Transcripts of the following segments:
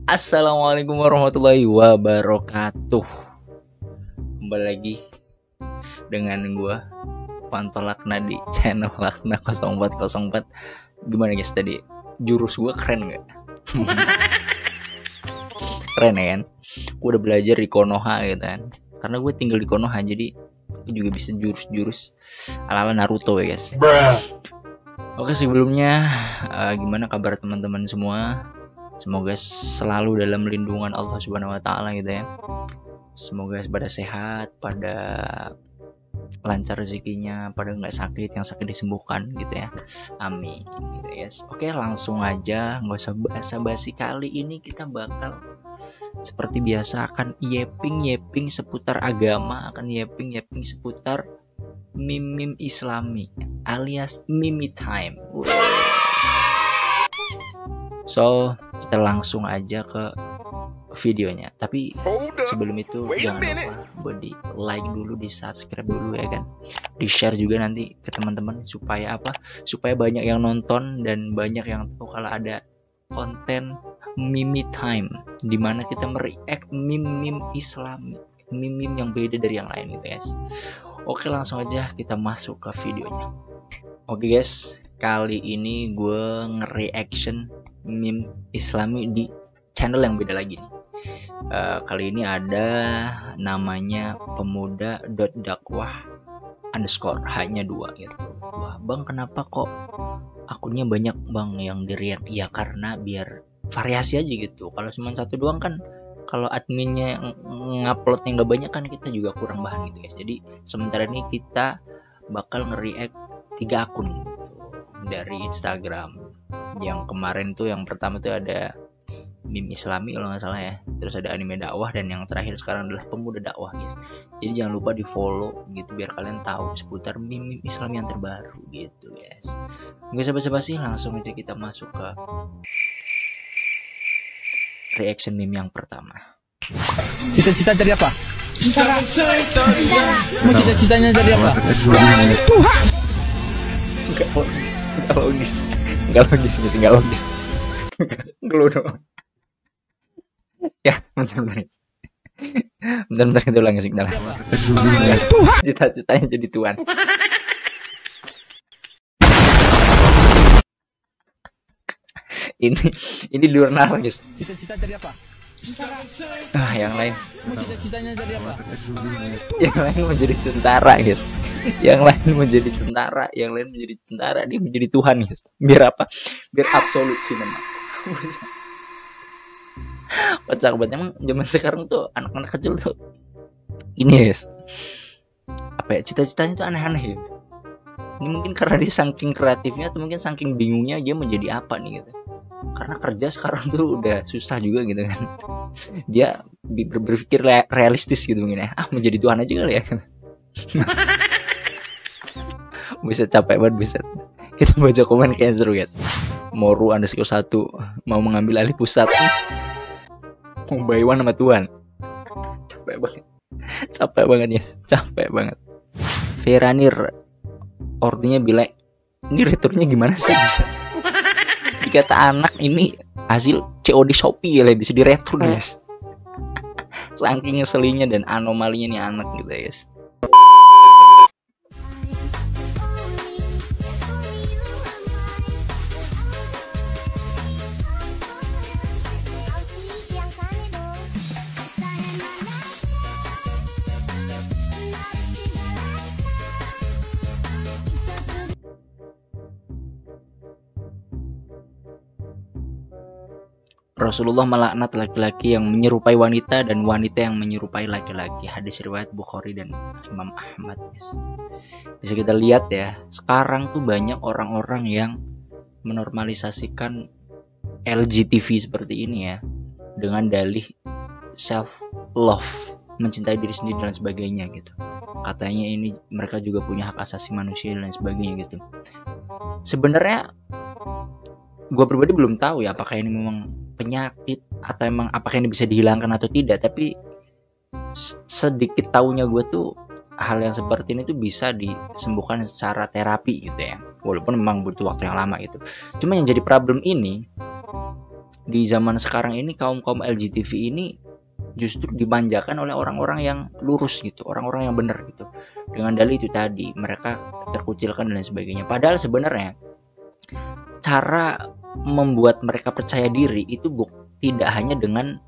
Assalamualaikum warahmatullahi wabarakatuh. Kembali lagi dengan gua Panto Lakna di channel Lakna 0404. Gimana guys tadi? Jurus gua keren nggak? Keren ya kan? Gua udah belajar di Konoha gitu kan. Karena gue tinggal di Konoha, jadi gue juga bisa jurus-jurus ala-ala Naruto ya guys. Oke, sebelumnya gimana kabar teman-teman semua? Semoga selalu dalam lindungan Allah Subhanahu wa taala gitu ya. Semoga pada sehat, pada lancar rezekinya, pada nggak sakit, yang sakit disembuhkan gitu ya. Amin gitu ya. Oke, langsung aja, nggak usah basa-basi. Kali ini kita bakal seperti biasa akan yeping seputar agama, akan yeping seputar meme Islami alias meme time. So, kita langsung aja ke videonya. Tapi sebelum itu jangan lupa buat di like dulu, di subscribe dulu ya kan. Di share juga nanti ke teman-teman supaya apa? Supaya banyak yang nonton dan banyak yang tahu kalau ada konten meme time di mana kita mereact meme Islami, meme yang beda dari yang lain gitu guys. Oke, langsung aja kita masuk ke videonya. Oke guys, kali ini gue nge-reaction meme Islami di channel yang beda lagi nih. Kali ini ada namanya pemuda.dakwah underscore hanya 2 gitu. Wah bang, kenapa kok akunnya banyak bang yang di-react? Ya karena biar variasi aja gitu. Kalau cuma satu doang kan, kalau adminnya nguploadnya nggak banyak kan kita juga kurang bahan gitu guys. Jadi sementara ini kita bakal nge-react 3 akun gitu, dari Instagram. Yang kemarin tuh yang pertama tuh ada meme Islami kalau nggak salah ya, terus ada anime dakwah, dan yang terakhir sekarang adalah pemuda dakwah guys. Jadi jangan lupa di follow gitu biar kalian tahu seputar meme Islam yang terbaru gitu guys. Nggak usah basa-basi, langsung aja kita masuk ke reaction meme yang pertama. Cita-cita dari apa? Mau cita-citanya dari apa? Tuhan. Nggak logis. Ngeluh dong. Ya, bentar. Bentar kita ulang sih, Tuhan. Cita-citanya jadi Tuhan. ini di luar nalar guys. Cita-cita dari apa? Yang lain. Cita-citanya dari apa? Yang lain menjadi tentara guys. Yang lain menjadi tentara, yang lain menjadi tentara, dia menjadi Tuhan guys. Biar apa? Biar absolut sih memang. Kocak banget emang zaman sekarang tuh anak-anak kecil tuh ini guys. Apa ya, cita-citanya tuh aneh-aneh ya. Ini mungkin karena dia saking kreatifnya atau mungkin saking bingungnya dia menjadi apa nih gitu. Karena kerja sekarang tuh udah susah juga gitu kan. Dia berpikir realistis gitu mungkin ya. Menjadi Tuhan aja kali ya. Bisa capek banget, bisa. Kita baca komen kayak seru guys. Moru underscore 1 mau mengambil alih pusat. Mau buy one sama Tuhan. Capek banget guys. Capek banget. Veranir ordernya bilek. Ini returnya gimana sih bisa? Dikata anak ini hasil COD Shopee ya, bisa diretur guys. Saking ngeselinnya dan anomalinya nih anak gitu guys. Rasulullah melaknat laki-laki yang menyerupai wanita dan wanita yang menyerupai laki-laki. Hadis riwayat Bukhari dan Imam Ahmad. Bisa kita lihat ya, sekarang tuh banyak orang-orang yang menormalisasikan LGTV seperti ini ya, dengan dalih self love, mencintai diri sendiri dan sebagainya gitu. Katanya ini mereka juga punya hak asasi manusia dan sebagainya gitu. Sebenarnya gue pribadi belum tahu ya apakah ini memang penyakit atau emang apakah ini bisa dihilangkan atau tidak, tapi sedikit taunya gue tuh hal yang seperti ini tuh bisa disembuhkan secara terapi gitu ya. walaupun memang butuh waktu yang lama gitu. Cuma yang jadi problem ini di zaman sekarang ini, kaum LGBTQ ini justru dimanjakan oleh orang-orang yang lurus gitu, orang-orang yang benar gitu, dengan dalih itu tadi mereka terkucilkan dan sebagainya. Padahal sebenarnya cara membuat mereka percaya diri itu tidak hanya dengan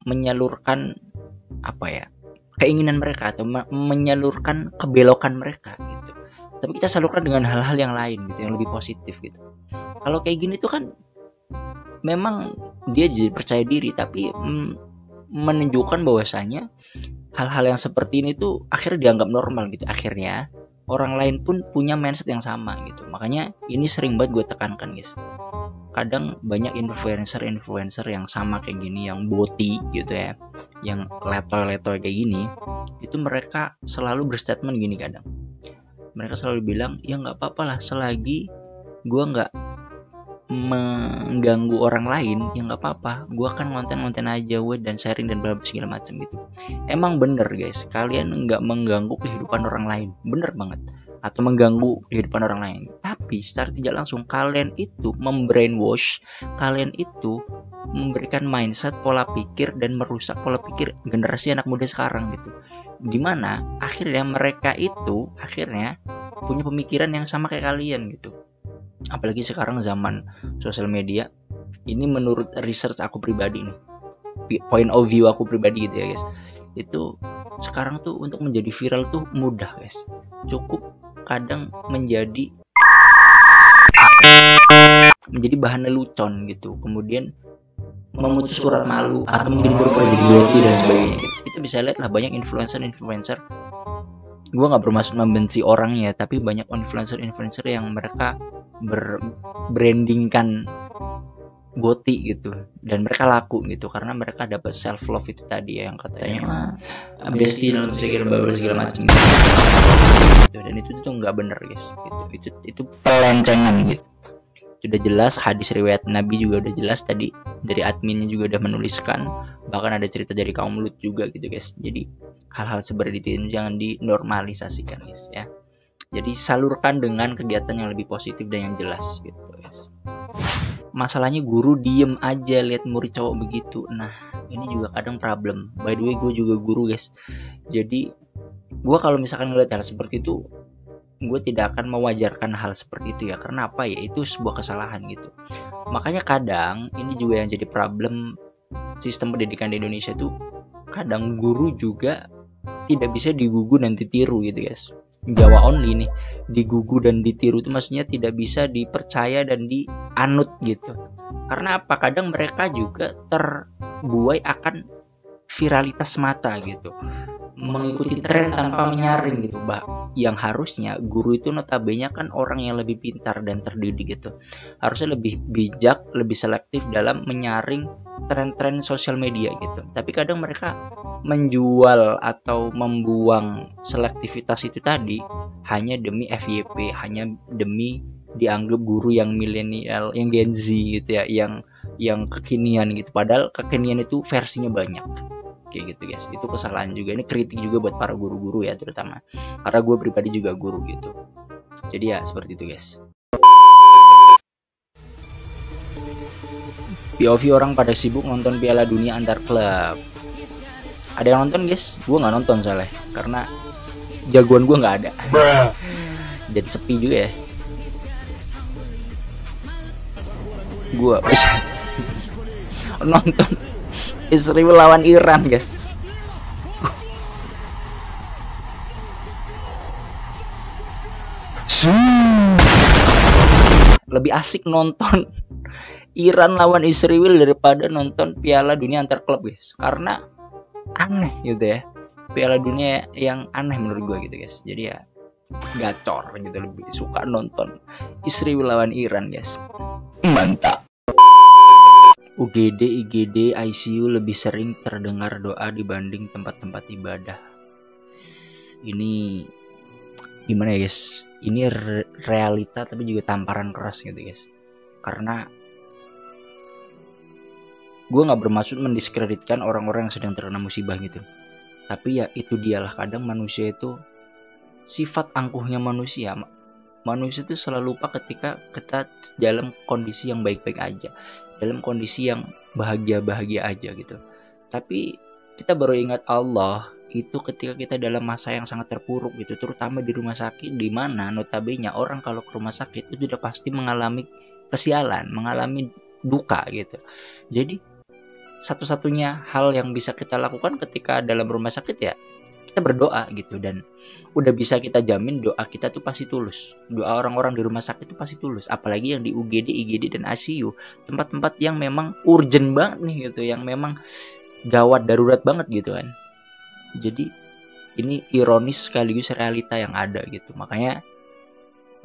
menyalurkan keinginan mereka atau menyalurkan kebelokan mereka gitu, tapi kita salurkan dengan hal-hal yang lain gitu, yang lebih positif gitu. Kalau kayak gini tuh kan memang dia jadi percaya diri, tapi menunjukkan bahwasanya hal-hal yang seperti ini tuh akhirnya dianggap normal gitu. Akhirnya orang lain pun punya mindset yang sama gitu. Makanya ini sering banget gue tekankan guys. Kadang banyak influencer yang sama kayak gini, yang boti gitu ya, yang letoy kayak gini, itu mereka selalu berstatement gini kadang. Mereka selalu bilang, ya nggak apa-apa lah selagi gue nggak mengganggu orang lain, ya nggak apa-apa, gue akan konten aja dan sharing dan bla bla segala macam gitu. Emang bener guys, kalian nggak mengganggu kehidupan orang lain, bener banget, atau mengganggu kehidupan orang lain, tapi secara tidak langsung kalian itu membrainwash, kalian itu memberikan mindset, pola pikir, dan merusak pola pikir generasi anak muda sekarang gitu, dimana akhirnya mereka itu akhirnya punya pemikiran yang sama kayak kalian gitu. Apalagi sekarang zaman sosial media ini, menurut research aku pribadi nih, point of view aku pribadi gitu ya guys, itu sekarang tuh untuk menjadi viral tuh mudah guys, cukup kadang menjadi bahan lelucon gitu, kemudian memutus surat malu atau mungkin berpura jadi boti dan sebagainya gitu. Itu bisa lihat lah, banyak influencer gue nggak bermaksud membenci orang ya, tapi banyak influencer yang mereka berbrandingkan boti gitu, dan mereka laku gitu karena mereka dapat self love itu tadi ya, yang katanya bestie dalam segala macam gitu. Dan itu tuh nggak bener guys gitu. Itu pelencengan gitu. Sudah jelas, hadis riwayat Nabi juga udah jelas tadi, dari adminnya juga udah menuliskan, bahkan ada cerita dari kaum Lut juga gitu guys. Jadi hal-hal seperti itu jangan dinormalisasikan guys ya. Jadi salurkan dengan kegiatan yang lebih positif dan yang jelas gitu guys. Masalahnya guru diem aja lihat murid cowok begitu. Nah ini juga kadang problem. By the way, gue juga guru guys. Jadi gue kalau misalkan ngeliat hal seperti itu, gue tidak akan mewajarkan hal seperti itu ya. Karena apa ya, itu sebuah kesalahan gitu. Makanya kadang ini juga yang jadi problem sistem pendidikan di Indonesia tuh, kadang guru juga tidak bisa digugu dan ditiru gitu guys. Jawa only nih, digugu dan ditiru itu maksudnya tidak bisa dipercaya dan dianut gitu. Karena apa? Kadang mereka juga terbuai akan viralitas mata gitu, mengikuti tren tanpa menyaring gitu, yang harusnya guru itu notabene kan orang yang lebih pintar dan terdidik gitu, harusnya lebih bijak, lebih selektif dalam menyaring tren-tren sosial media gitu. Tapi kadang mereka menjual atau membuang selektivitas itu tadi hanya demi FYP, hanya demi dianggap guru yang milenial, yang Gen Z gitu ya, yang kekinian gitu. Padahal kekinian itu versinya banyak kayak gitu guys. Itu kesalahan juga, ini kritik juga buat para guru-guru ya, terutama karena gue pribadi juga guru gitu. Jadi ya seperti itu guys. POV orang pada sibuk nonton Piala Dunia antar klub. Ada yang nonton guys? Gue nggak nonton soalnya karena jagoan gue nggak ada. Dan sepi juga ya. Gue nonton Israel lawan Iran guys. Lebih asik nonton Iran lawan Israel daripada nonton Piala Dunia antar klub guys, karena aneh gitu ya, Piala Dunia yang aneh menurut gue gitu guys. Jadi ya gacor gitu, lebih suka nonton Israel lawan Iran guys. Mantap. UGD, IGD, ICU lebih sering terdengar doa dibanding tempat-tempat ibadah. Ini gimana ya guys? Ini realita tapi juga tamparan keras gitu guys. Karena gue gak bermaksud mendiskreditkan orang-orang yang sedang terkena musibah gitu. Tapi ya itu dialah, kadang manusia itu sifat angkuhnya manusia Manusia itu selalu lupa ketika kita dalam kondisi yang baik-baik aja, dalam kondisi yang bahagia-bahagia aja gitu. Tapi kita baru ingat Allah itu ketika kita dalam masa yang sangat terpuruk gitu, terutama di rumah sakit, di mana notabene orang kalau ke rumah sakit itu sudah pasti mengalami kesialan, mengalami duka gitu. Jadi satu-satunya hal yang bisa kita lakukan ketika dalam rumah sakit ya kita berdoa gitu, dan udah bisa kita jamin doa kita tuh pasti tulus. Doa orang-orang di rumah sakit itu pasti tulus, apalagi yang di UGD, IGD dan ICU, tempat-tempat yang memang urgent banget nih gitu, yang memang gawat darurat banget gitu kan. Jadi ini ironis sekaligus realita yang ada gitu. Makanya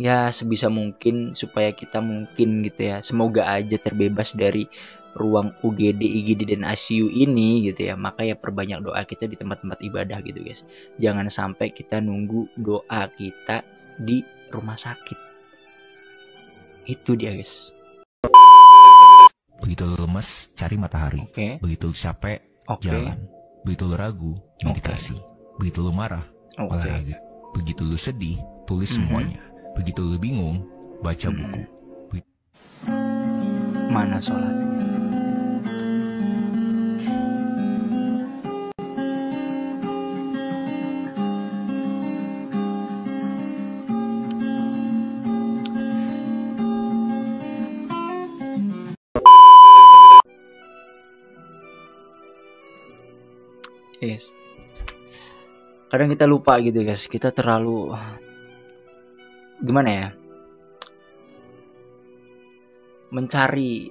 ya sebisa mungkin supaya kita mungkin gitu ya, semoga aja terbebas dari ruang UGD, IGD dan ICU ini gitu ya. Maka ya perbanyak doa kita di tempat-tempat ibadah gitu guys. Jangan sampai kita nunggu doa kita di rumah sakit. Itu dia guys. Begitu lu lemes, cari matahari. Begitu lu capek, jalan. Begitu lu ragu, meditasi. Begitu lu marah, olahraga. Begitu lu sedih, tulis semuanya. Begitu lu bingung, baca buku. Mana sholat? Yes. Kadang kita lupa gitu guys, kita terlalu gimana ya, mencari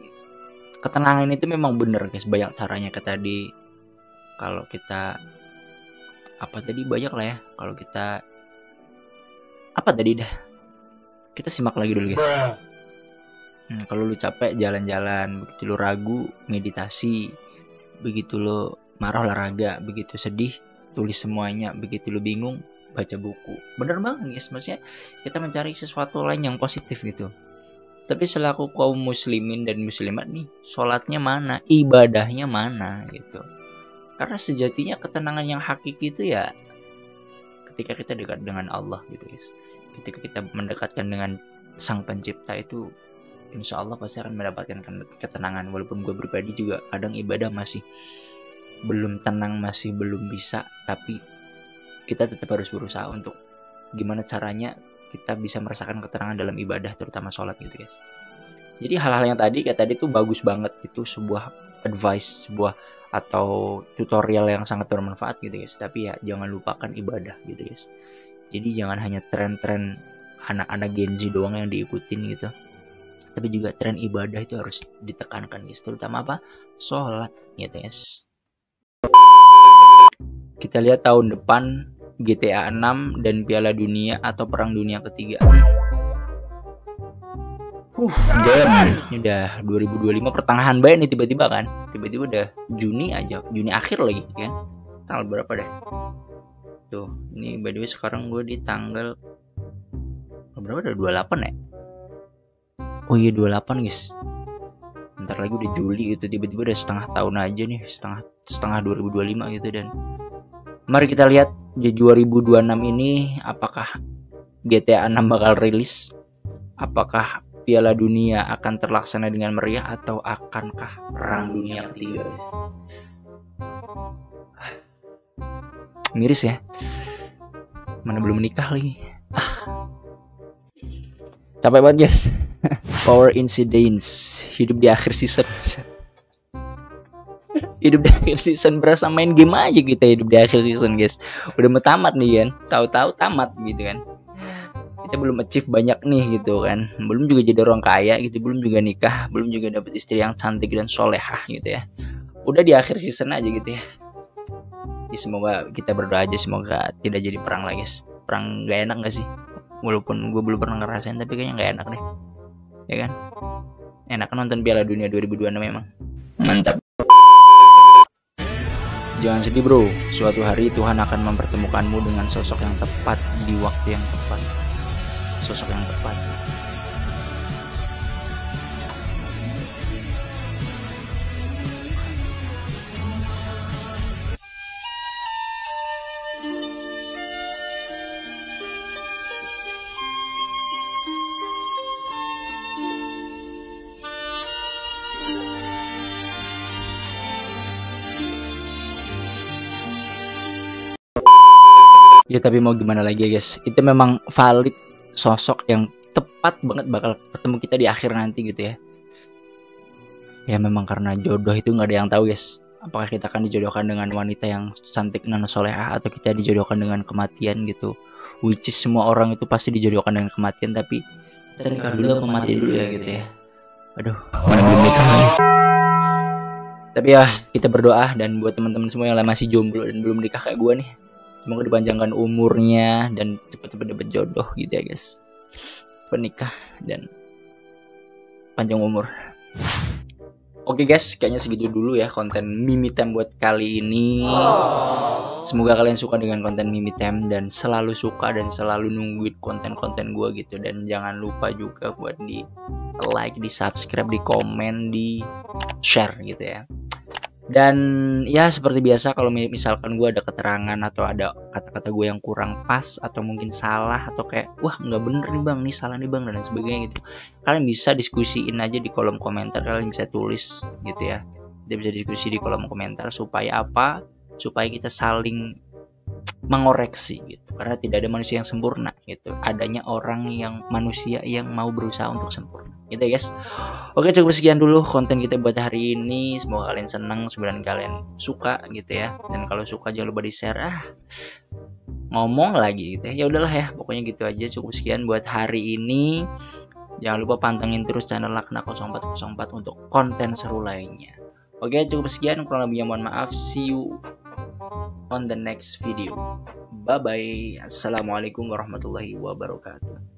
ketenangan itu memang bener guys, banyak caranya. Kayak tadi kalau kita apa tadi banyak lah ya, kalau kita apa tadi dah, kita simak lagi dulu guys. Kalau lu capek jalan-jalan, begitu lu ragu meditasi, begitu lu marah olahraga, begitu sedih tulis semuanya, begitu lu bingung baca buku. Bener banget guys, maksudnya kita mencari sesuatu lain yang positif gitu. Tapi selaku kaum muslimin dan muslimat nih, sholatnya mana, ibadahnya mana gitu. Karena sejatinya ketenangan yang hakiki itu ya ketika kita dekat dengan Allah gitu guys. Ketika kita mendekatkan dengan Sang Pencipta itu, insya Allah pasti akan mendapatkan ketenangan. Walaupun gue pribadi juga kadang ibadah masih belum tenang, masih belum bisa, tapi kita tetap harus berusaha untuk gimana caranya kita bisa merasakan ketenangan dalam ibadah, terutama sholat gitu guys. Jadi hal-hal yang tadi kayak tadi tuh bagus banget, itu sebuah advice, sebuah atau tutorial yang sangat bermanfaat gitu guys. Tapi ya jangan lupakan ibadah gitu guys. Jadi jangan hanya tren-tren anak-anak Gen Z doang yang diikutin gitu, tapi juga tren ibadah itu harus ditekankan guys, terutama apa? Sholat gitu guys. Kita lihat tahun depan GTA 6 dan Piala Dunia atau Perang Dunia Ketiga. Ini udah 2025 pertengahan banget nih tiba-tiba kan. Tiba-tiba udah Juni aja, Juni akhir lagi kan. Tanggal berapa deh? Tuh, ini by the way sekarang gue di tanggal berapa, udah 28 ya? Oh iya 28 guys. Bentar lagi udah Juli gitu, tiba-tiba udah setengah tahun aja nih, setengah 2025 gitu. Dan mari kita lihat di 2026 ini apakah GTA 6 bakal rilis, apakah Piala Dunia akan terlaksana dengan meriah, atau akankah Perang Dunia Ketiga guys. Miris ya, mana belum menikah lagi. Capek banget guys. Power Incidents, hidup di akhir season. Hidup di akhir season, berasa main game aja kita hidup di akhir season guys. Udah mau tamat nih kan, tahu-tahu tamat gitu kan. Kita belum achieve banyak nih gitu kan, belum juga jadi orang kaya gitu, belum juga nikah, belum juga dapat istri yang cantik dan solehah gitu ya. Udah di akhir season aja gitu ya. Ya semoga kita berdoa aja semoga tidak jadi perang lah guys. Perang gak enak gak sih? Walaupun gue belum pernah ngerasain, tapi kayaknya gak enak deh. Ya kan? Enak nonton Piala Dunia 2026 memang. Mantap. Jangan sedih bro, suatu hari Tuhan akan mempertemukanmu dengan sosok yang tepat di waktu yang tepat. Sosok yang tepat. Ya tapi mau gimana lagi ya guys, itu memang valid sosok yang tepat banget bakal ketemu kita di akhir nanti gitu ya. Ya memang karena jodoh itu nggak ada yang tahu guys. Apakah kita akan dijodohkan dengan wanita yang cantik dan solehah, atau kita dijodohkan dengan kematian gitu. Which is semua orang itu pasti dijodohkan dengan kematian, tapi kita nikah dulu apa mati dulu ya gitu ya. Aduh, mana belum nikah lagi. Tapi ya kita berdoa, dan buat teman-teman semua yang masih jomblo dan belum nikah kayak gue nih, semoga dipanjangkan umurnya dan cepet-cepet dapet jodoh gitu ya guys. Penikah dan panjang umur. Oke guys, kayaknya segitu dulu ya konten Mimi Time buat kali ini. Semoga kalian suka dengan konten Mimi Time dan selalu suka dan selalu nungguin konten-konten gue gitu. Dan jangan lupa juga buat di like, di subscribe, di komen, di share gitu ya. Dan ya seperti biasa, kalau misalkan gue ada keterangan atau ada kata-kata gue yang kurang pas atau mungkin salah, atau kayak wah nggak bener nih bang, nih salah nih bang, dan lain sebagainya gitu, kalian bisa diskusiin aja di kolom komentar. Kalian bisa tulis gitu ya, kita bisa diskusi di kolom komentar. Supaya apa? Supaya kita saling mengoreksi gitu, karena tidak ada manusia yang sempurna gitu, adanya manusia yang mau berusaha untuk sempurna gitu ya guys. Oke, cukup sekian dulu konten kita buat hari ini. Semoga kalian senang, semoga kalian suka gitu ya. Dan kalau suka jangan lupa di share. Ngomong lagi gitu ya, udahlah ya, pokoknya gitu aja. Cukup sekian buat hari ini. Jangan lupa pantengin terus channel Lakna 0404 untuk konten seru lainnya. Oke, cukup sekian, kurang lebihnya mohon maaf. See you on the next video. Bye bye. Assalamualaikum warahmatullahi wabarakatuh.